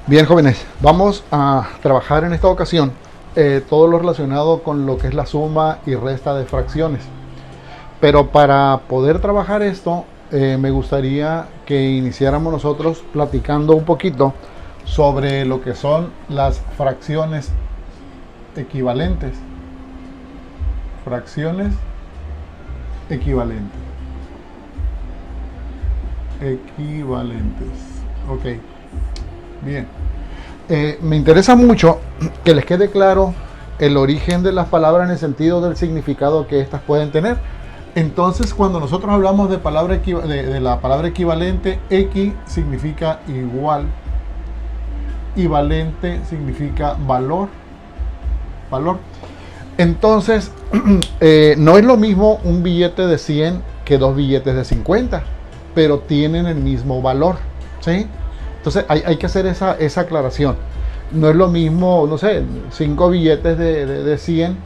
Bien, jóvenes, vamos a trabajar en esta ocasión todo lo relacionado con lo que es la suma y resta de fracciones. Pero para poder trabajar esto, me gustaría que iniciáramos nosotros platicando un poquito sobre lo que son las fracciones equivalentes. Fracciones equivalentes. Ok. Bien. Me interesa mucho que les quede claro el origen de las palabras en el sentido del significado que éstas pueden tener. Entonces, cuando nosotros hablamos de la palabra equivalente, equi significa igual y valente significa valor. Entonces, no es lo mismo un billete de 100 que dos billetes de 50, pero tienen el mismo valor, ¿sí? Entonces hay que hacer esa aclaración. No es lo mismo, no sé, 5 billetes de 100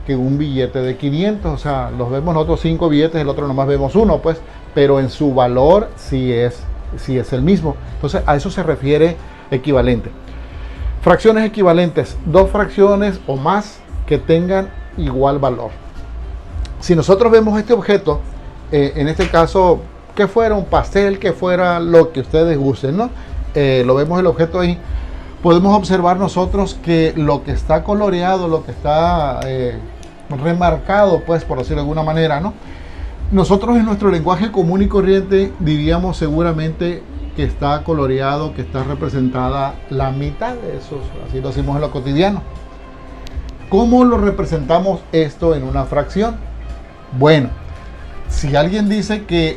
que un billete de 500. O sea, los vemos nosotros 5 billetes, el otro nomás vemos uno, pues, pero en su valor sí es el mismo. Entonces a eso se refiere equivalente. Fracciones equivalentes, dos fracciones o más que tengan igual valor. Si nosotros vemos este objeto, en este caso, que fuera un pastel, que fuera lo que ustedes gusten, ¿no? Lo vemos el objeto ahí. Podemos observar nosotros que lo que está coloreado, lo que está remarcado, pues, por decirlo de alguna manera, ¿no? Nosotros en nuestro lenguaje común y corriente diríamos seguramente que está coloreado, que está representada la mitad de esos. Así lo hacemos en lo cotidiano. ¿Cómo lo representamos esto en una fracción? Bueno, si alguien dice que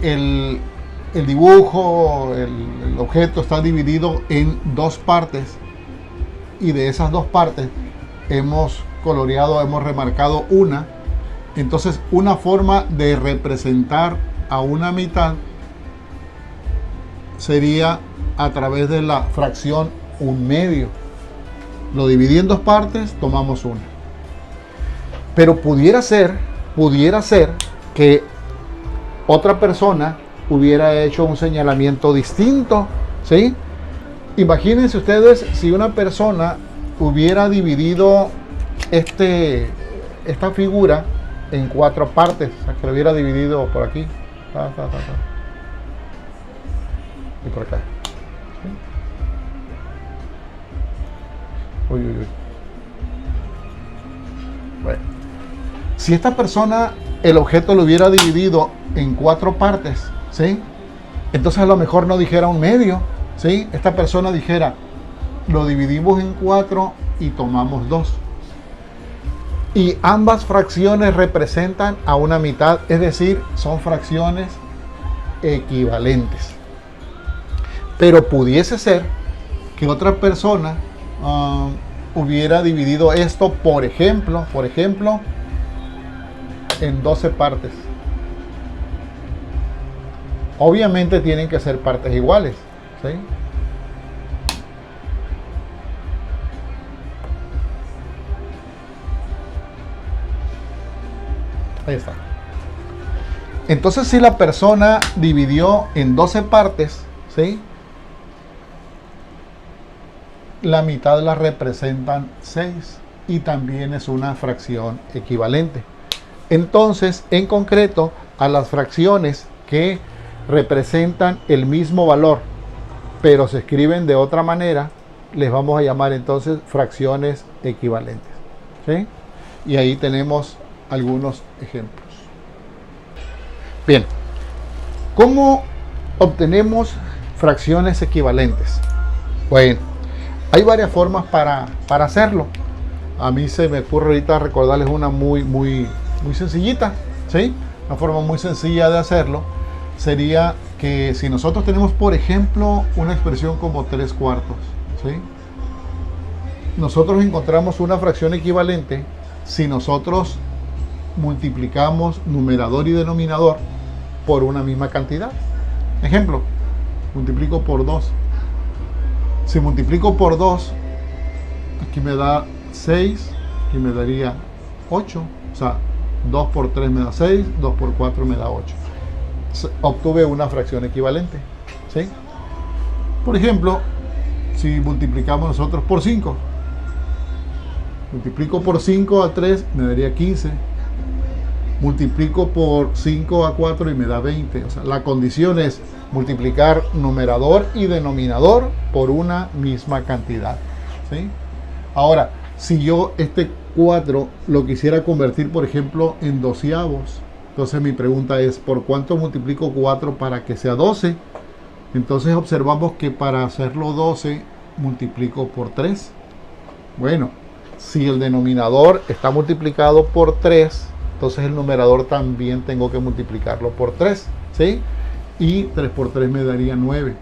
el dibujo, el objeto está dividido en dos partes y de esas dos partes hemos coloreado, hemos remarcado una, entonces una forma de representar a una mitad sería a través de la fracción 1/2. Lo dividí en dos partes, tomamos una. Pero pudiera ser que otra persona hubiera hecho un señalamiento distinto, ¿sí? Imagínense ustedes si una persona hubiera dividido esta figura en 4 partes, o sea, que lo hubiera dividido por aquí, y por acá, ¿sí? Uy. Bueno, si esta persona el objeto lo hubiera dividido en 4 partes, ¿sí? Entonces a lo mejor no dijera 1/2, ¿sí? Esta persona dijera, lo dividimos en 4 y tomamos 2. Y ambas fracciones representan a una mitad, es decir, son fracciones equivalentes. Pero pudiese ser que otra persona hubiera dividido esto, por ejemplo, en 12 partes. Obviamente tienen que ser partes iguales, ¿sí? Ahí está. Entonces, si la persona dividió en 12 partes, ¿sí? La mitad la representan 6 y también es una fracción equivalente. Entonces, en concreto, a las fracciones que representan el mismo valor, pero se escriben de otra manera, les vamos a llamar entonces fracciones equivalentes, ¿sí? Y ahí tenemos algunos ejemplos. Bien, ¿cómo obtenemos fracciones equivalentes? Bueno, hay varias formas para hacerlo. A mí se me ocurre ahorita recordarles una muy sencillita, ¿sí? Una forma muy sencilla de hacerlo sería que si nosotros tenemos, por ejemplo, una expresión como 3/4, ¿sí? Nosotros encontramos una fracción equivalente si nosotros multiplicamos numerador y denominador por una misma cantidad. Ejemplo, multiplico por 2. Si multiplico por 2, aquí me da 6, aquí me daría 8, o sea, 2 por 3 me da 6, 2 por 4 me da 8. Obtuve una fracción equivalente, ¿sí? Por ejemplo, si multiplicamos nosotros por 5? Multiplico por 5 a 3, me daría 15. Multiplico por 5 a 4 y me da 20. O sea, la condición es multiplicar numerador y denominador por una misma cantidad, ¿sí? Ahora, si yo este 4 lo quisiera convertir, por ejemplo, en doceavos, entonces mi pregunta es, ¿por cuánto multiplico 4 para que sea 12? Entonces observamos que para hacerlo 12, multiplico por 3. Bueno, si el denominador está multiplicado por 3, entonces el numerador también tengo que multiplicarlo por 3, ¿sí? Y 3 por 3 me daría 9.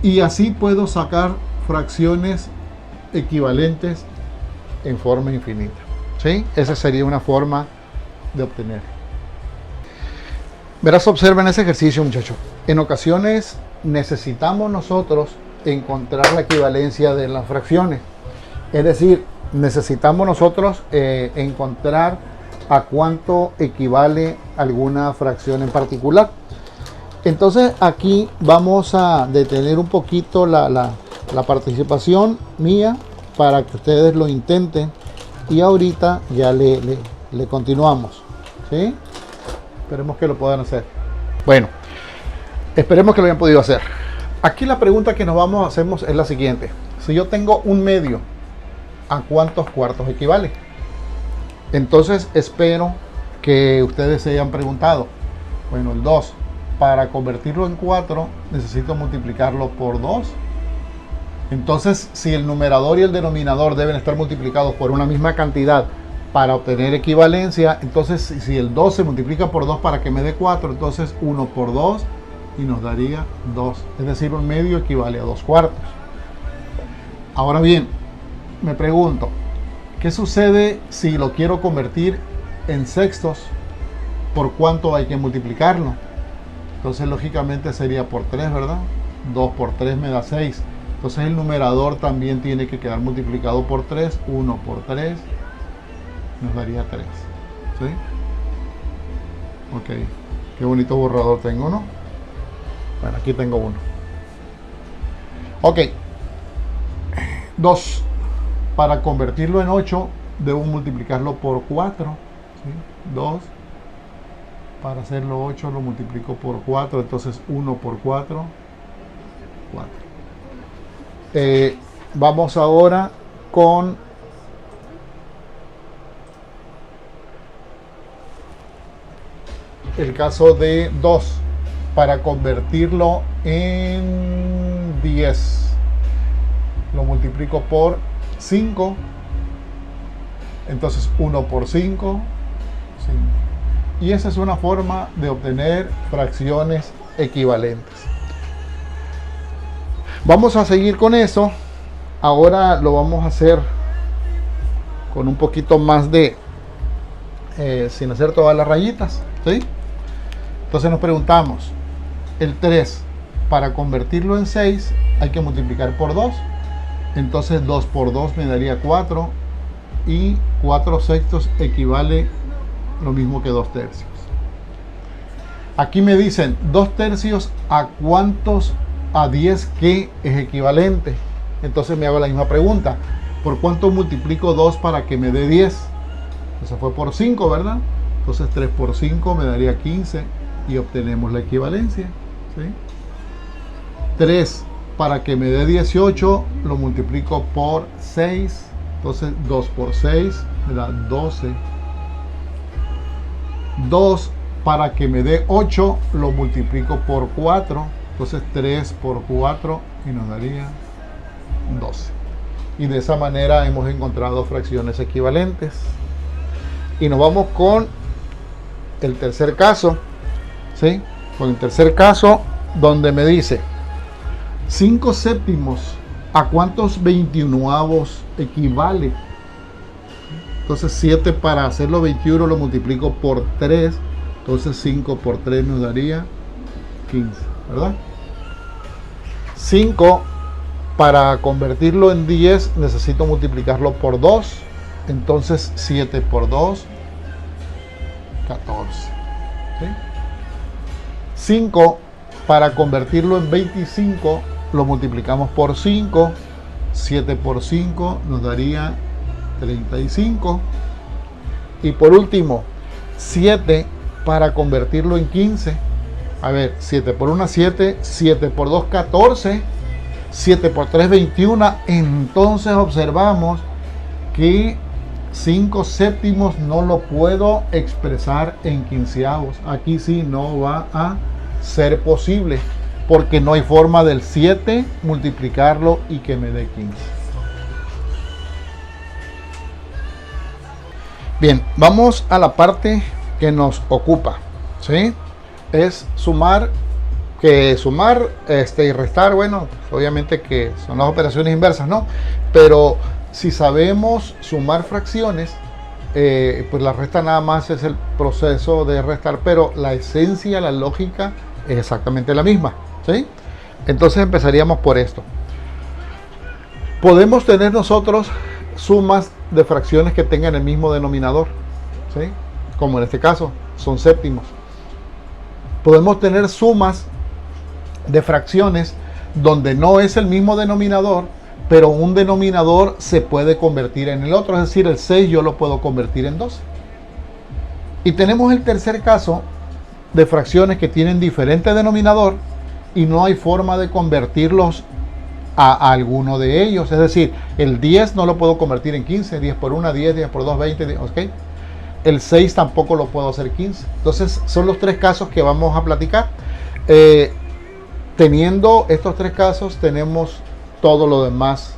Y así puedo sacar fracciones equivalentes en forma infinita, ¿sí? Esa sería una forma de obtener. Verás, observen ese ejercicio, muchachos. En ocasiones necesitamos nosotros encontrar la equivalencia de las fracciones. Es decir, necesitamos nosotros encontrar a cuánto equivale alguna fracción en particular. Entonces aquí vamos a detener un poquito la participación mía para que ustedes lo intenten y ahorita ya le continuamos, ¿sí? Esperemos que lo puedan hacer. Bueno, esperemos que lo hayan podido hacer. Aquí la pregunta que nos vamos a hacer es la siguiente. Si yo tengo un medio, ¿a cuántos cuartos equivale? Entonces espero que ustedes se hayan preguntado, bueno, el 2, para convertirlo en 4 necesito multiplicarlo por 2. Entonces, si el numerador y el denominador deben estar multiplicados por una misma cantidad para obtener equivalencia, entonces si el 2 se multiplica por 2 para que me dé 4, entonces 1 por 2 y nos daría 2. Es decir, un medio equivale a 2 cuartos. Ahora bien, me pregunto, ¿qué sucede si lo quiero convertir en sextos? ¿Por cuánto hay que multiplicarlo? Entonces, lógicamente sería por 3, ¿verdad? 2 por 3 me da 6. Entonces, el numerador también tiene que quedar multiplicado por 3. 1 por 3 nos daría 3. ¿Sí? Ok. Qué bonito borrador tengo, ¿no? Bueno, aquí tengo uno. Ok. 2. Para convertirlo en 8, debo multiplicarlo por 4. ¿Sí? 2. Para hacerlo 8 lo multiplico por 4. Entonces 1 por 4. 4. Vamos ahora con el caso de 2. Para convertirlo en 10. Lo multiplico por 5. Entonces 1 por 5. 5. Y esa es una forma de obtener fracciones equivalentes. Vamos a seguir con eso. Ahora lo vamos a hacer con un poquito más de sin hacer todas las rayitas, ¿sí? Entonces nos preguntamos, el 3 para convertirlo en 6 hay que multiplicar por 2. Entonces 2 por 2 me daría 4 y 4 sextos equivale lo mismo que 2 tercios. Aquí me dicen 2 tercios a cuántos, a 10 que es equivalente. Entonces me hago la misma pregunta, ¿por cuánto multiplico 2 para que me dé 10? Eso fue por 5, ¿verdad? Entonces 3 por 5 me daría 15 y obtenemos la equivalencia, ¿sí? 3 para que me dé 18 lo multiplico por 6. Entonces 2 por 6 me da 12. 2 para que me dé 8 lo multiplico por 4. Entonces 3 por 4 y nos daría 12. Y de esa manera hemos encontrado fracciones equivalentes. Y nos vamos con el tercer caso, ¿sí? Con el tercer caso donde me dice 5 séptimos a cuántos 21avos equivale. Entonces 7 para hacerlo 21 lo multiplico por 3. Entonces 5 por 3 nos daría 15, ¿verdad? 5 para convertirlo en 10 necesito multiplicarlo por 2. Entonces 7 por 2, 14. ¿Sí? 5 para convertirlo en 25 lo multiplicamos por 5. 7 por 5 nos daría 35. Y por último, 7 para convertirlo en 15. A ver, 7 por 1, 7. 7 por 2, 14. 7 por 3, 21. Entonces observamos que 5 séptimos no lo puedo expresar en quinceavos. Aquí sí no va a ser posible, porque no hay forma del 7 multiplicarlo y que me dé 15. Bien, vamos a la parte que nos ocupa, ¿sí? Es sumar, y restar. Bueno, obviamente que son las operaciones inversas, ¿no? Pero si sabemos sumar fracciones, pues la resta nada más es el proceso de restar, pero la esencia, la lógica es exactamente la misma, ¿sí? Entonces empezaríamos por esto. Podemos tener nosotros sumas de fracciones que tengan el mismo denominador, ¿sí? Como en este caso, son séptimos. Podemos tener sumas de fracciones donde no es el mismo denominador, pero un denominador se puede convertir en el otro, es decir, el 6 yo lo puedo convertir en 12. Y tenemos el tercer caso de fracciones que tienen diferente denominador y no hay forma de convertirlos a alguno de ellos. Es decir, el 10 no lo puedo convertir en 15, 10 por 1, 10, 10 por 2, 20, ¿ok? El 6 tampoco lo puedo hacer 15. Entonces, son los tres casos que vamos a platicar. Teniendo estos tres casos, tenemos todo lo demás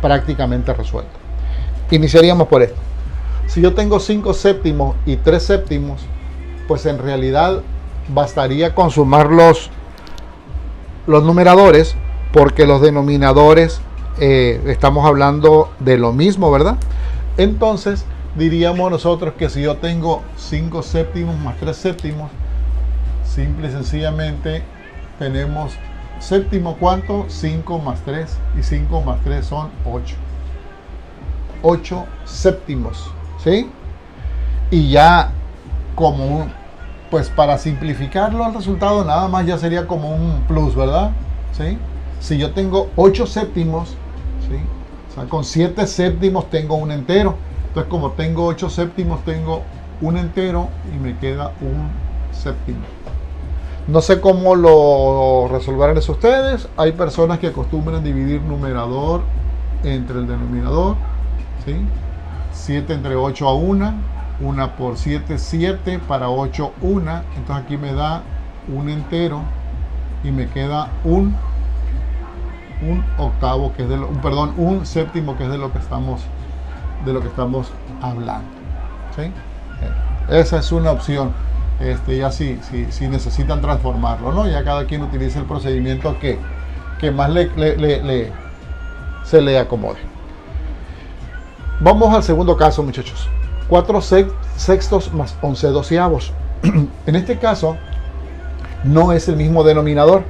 prácticamente resuelto. Iniciaríamos por esto. Si yo tengo 5 séptimos y 3 séptimos, pues en realidad bastaría con sumar los numeradores, porque los denominadores estamos hablando de lo mismo, ¿verdad? Entonces diríamos nosotros que si yo tengo 5 séptimos más 3 séptimos, simple y sencillamente tenemos séptimo, ¿cuánto? 5 más 3, y 5 más 3 son 8. 8 séptimos, ¿sí? Y ya como pues para simplificarlo al resultado nada más ya sería como un plus, ¿verdad? ¿Sí? Si yo tengo 8 séptimos, ¿sí? O sea, con 7 séptimos tengo un entero. Entonces, como tengo 8 séptimos, tengo un entero y me queda un séptimo. No sé cómo lo resolverán eso ustedes. Hay personas que acostumbran dividir numerador entre el denominador, ¿sí? 7 entre 8 a 1. 1 por 7, 7. Para 8, 1. Entonces aquí me da un entero y me queda un octavo, que es un séptimo, que es de lo que estamos hablando, ¿sí? Esa es una opción. Ya si necesitan transformarlo, ¿no? Ya cada quien utiliza el procedimiento que más se le acomode. Vamos al segundo caso, muchachos. 4 sextos más 11 doceavos. En este caso no es el mismo denominador,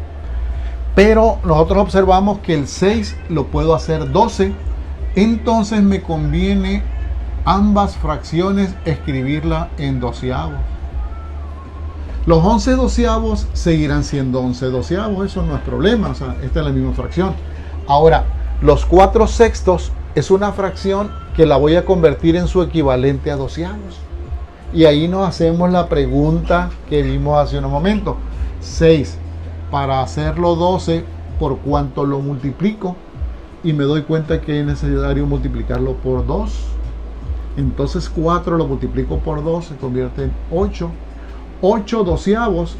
pero nosotros observamos que el 6 lo puedo hacer 12, entonces me conviene ambas fracciones escribirla en doceavos. Los 11 doceavos seguirán siendo 11 doceavos, eso no es problema, o sea, esta es la misma fracción. Ahora, los 4 sextos es una fracción que la voy a convertir en su equivalente a doceavos. Y ahí nos hacemos la pregunta que vimos hace unos momentos. 6 para hacerlo 12, ¿por cuánto lo multiplico? Y me doy cuenta que es necesario multiplicarlo por 2. Entonces 4 lo multiplico por 2, se convierte en 8. 8 doceavos.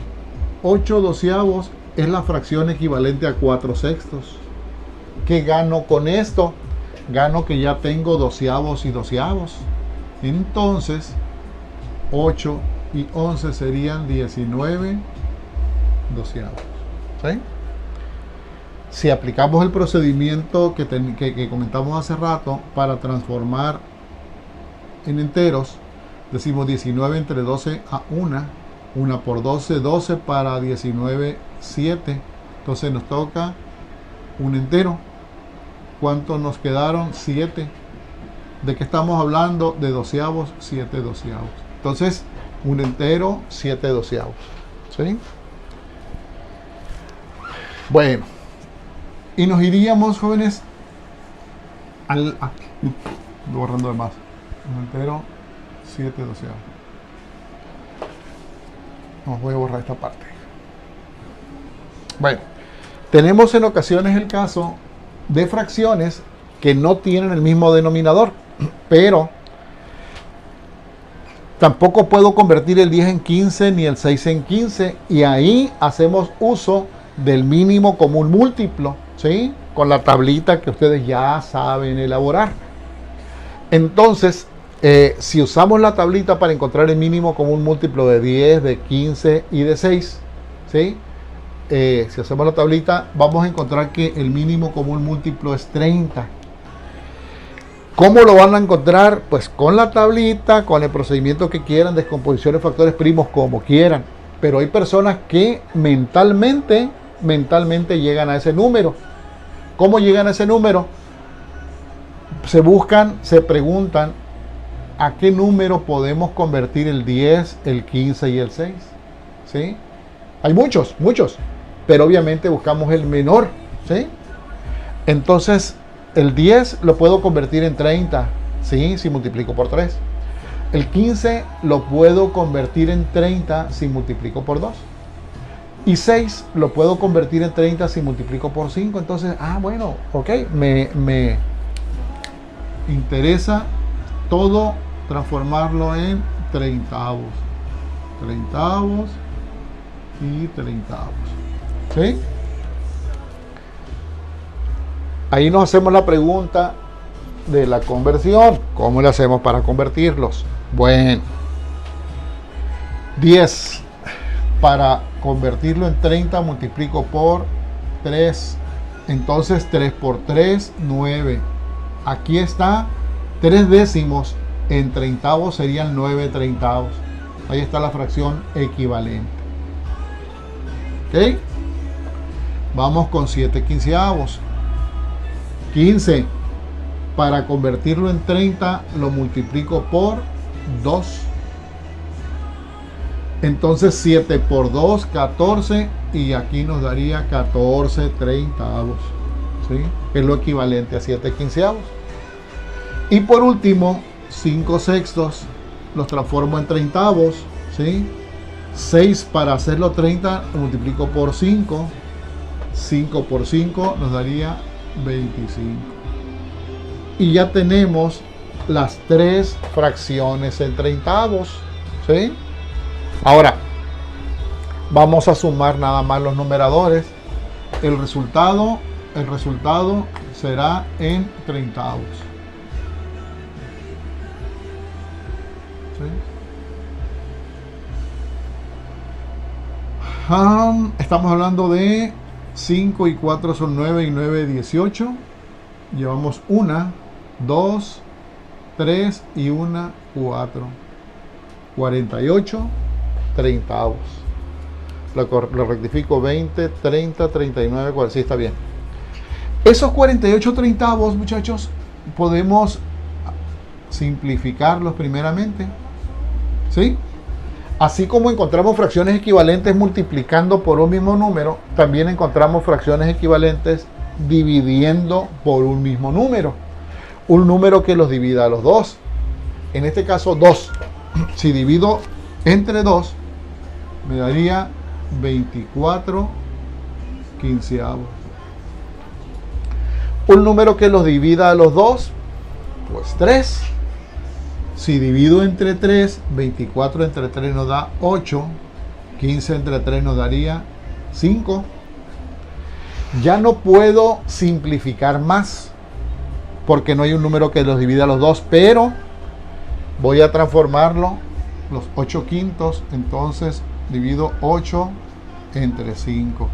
8 doceavos es la fracción equivalente a 4 sextos. ¿Qué gano con esto? Gano que ya tengo doceavos y doceavos. Entonces 8 y 11 serían 19 doceavos, ¿sí? Si aplicamos el procedimiento que comentamos hace rato para transformar en enteros, decimos 19 entre 12 a 1, 1 por 12, 12 para 19, 7. Entonces nos toca un entero. ¿Cuántos nos quedaron? 7. ¿De qué estamos hablando? De doceavos, 7 doceavos. Entonces, un entero, 7 doceavos, ¿sí? Bueno, Y nos iríamos, jóvenes, borrando de más. Un entero, 7 doceavos. No, voy a borrar esta parte. Bueno, tenemos en ocasiones el caso de fracciones que no tienen el mismo denominador, pero tampoco puedo convertir el 10 en 15 ni el 6 en 15, y ahí hacemos uso del mínimo común múltiplo, ¿sí? Con la tablita que ustedes ya saben elaborar. Entonces, si usamos la tablita para encontrar el mínimo común múltiplo de 10, de 15 y de 6, ¿sí? Si hacemos la tablita, vamos a encontrar que el mínimo común múltiplo es 30. ¿Cómo lo van a encontrar? Pues con la tablita, con el procedimiento que quieran, descomposición de factores primos, como quieran. Pero hay personas que mentalmente llegan a ese número. ¿Cómo llegan a ese número? Se preguntan, ¿a qué número podemos convertir el 10, el 15 y el 6? ¿Sí? Hay muchos, pero obviamente buscamos el menor, ¿sí? Entonces, el 10 lo puedo convertir en 30, ¿sí? Si multiplico por 3. El 15 lo puedo convertir en 30 si multiplico por 2. Y 6 lo puedo convertir en 30 si multiplico por 5. Entonces, bueno, ok, me interesa todo transformarlo en treintavos. Treintavos y treintavos. ¿Sí? Ahí nos hacemos la pregunta de la conversión. ¿Cómo le hacemos para convertirlos? Bueno, 10. Para convertirlo en 30 multiplico por 3. Entonces 3 por 3, 9. Aquí está 3 décimos en treintavos serían 9 treintavos. Ahí está la fracción equivalente. ¿Ok? Vamos con 7 quinceavos. 15. Para convertirlo en 30 lo multiplico por 2. Entonces 7 por 2, 14. Y aquí nos daría 14 treintavos. ¿Sí? Es lo equivalente a 7 quinceavos. Y por último, 5 sextos. Los transformo en treintavos. ¿Sí? 6 para hacerlo 30 lo multiplico por 5. 5 por 5 nos daría 25. Y ya tenemos las 3 fracciones en treintavos. ¿Sí? Ahora, vamos a sumar nada más los numeradores. El resultado será en treintavos. ¿Sí? Estamos hablando de 5 y 4 son 9 y 9, 18. Llevamos 1, 2, 3 y 1, 4. 48 treintavos. Lo rectifico, 20, 30, 39, 40. Sí, está bien. Esos 48 treintavos, muchachos, podemos simplificarlos primeramente. ¿Sí? Así como encontramos fracciones equivalentes multiplicando por un mismo número, también encontramos fracciones equivalentes dividiendo por un mismo número. Un número que los divida a los dos. En este caso, 2. Si divido entre 2, me daría 24 quinceavos. Un número que los divida a los dos, pues 3. Si divido entre 3, 24 entre 3 nos da 8. 15 entre 3 nos daría 5. Ya no puedo simplificar más, porque no hay un número que los divida a los dos, pero voy a transformarlo, los 8 quintos, entonces divido 8 entre 5.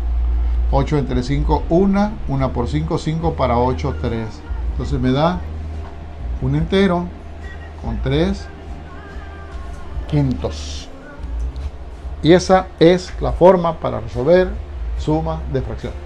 8 entre 5, 1 por 5, 5 para 8, 3. Entonces me da un entero con 3 quintos. Y esa es la forma para resolver suma de fracciones.